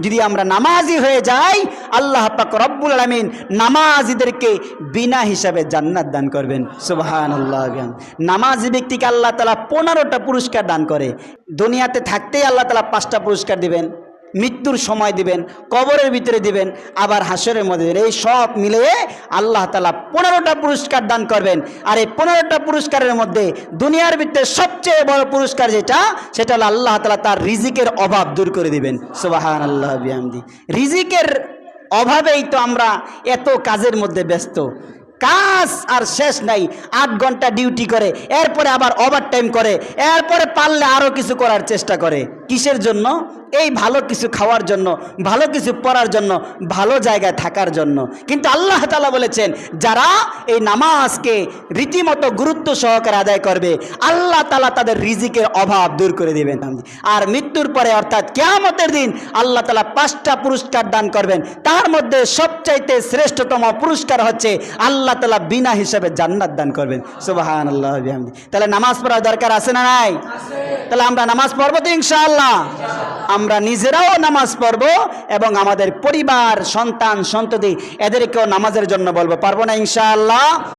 যদি আমরা নামাজি হয়ে যাই, আল্লাহ পাক রব্বুল আলামিন নামাজিদেরকে বিনা হিসাবে জান্নাত দান করবেন। সুবহানাল্লাহ। নামাজি ব্যক্তিকে আল্লাহ তাআলা 15টা পুরস্কার দান করে। দুনিয়াতে থাকতেই আল্লাহ তাআলা 5টা পুরস্কার দিবেন, মৃত্যুর সময় দিবেন, কবরের ভিতরে দিবেন, আবার হাসরের মধ্যে দিবেন। এই সব মিলিয়ে আল্লাহ তাআলা 15টা পুরস্কার দান করবেন। আর এই 15টা পুরস্কারের মধ্যে দুনিয়ার ভিতরে সবচেয়ে বড় পুরস্কার সেটা হলো আল্লাহ তাআলা তার রিজিকের অভাব দূর করে দিবেন। সুবহানাল্লাহ বিহামদি। রিজিকের অভাবেই তো আমরা এত কাজের মধ্যে ব্যস্ত, কাজ আর শেষ নাই। 8 ঘন্টা ডিউটি করে, এরপরে আবার ওভারটাইম করে, এরপরে পারলে আরও কিছু করার চেষ্টা করে। কিসের জন্য? এই ভালো কিছু খাওয়ার জন্য, ভালো কিছু পড়ার জন্য, ভালো জায়গায় থাকার জন্য। কিন্তু আল্লাহ তাআলা বলেছেন, যারা এই নামাজকে রীতিমতো গুরুত্ব সহকারে আদায় করবে, আল্লাহ তাআলা তাদের রিজিকের অভাব দূর করে দেবেন। আর মৃত্যুর পরে অর্থাৎ কিয়ামতের দিন আল্লাহ তাআলা 5টা পুরস্কার দান করবেন। তার মধ্যে সবচাইতে শ্রেষ্ঠতম পুরস্কার হচ্ছে আল্লাহ তাআলা বিনা হিসাবে জান্নাত দান করবেন। সুবহানাল্লাহ বিহামদি। তাহলে নামাজ পড়ার দরকার আছে না নাই? তাহলে আমরা নামাজ পড়বো তো ইনশাআল্লাহ। আমরা নিজেরাও নামাজ পড়বো এবং আমাদের পরিবার, সন্তান, সন্ততি এদেরকেও নামাজের জন্য বলবো। পারবো না ইনশাআল্লাহ?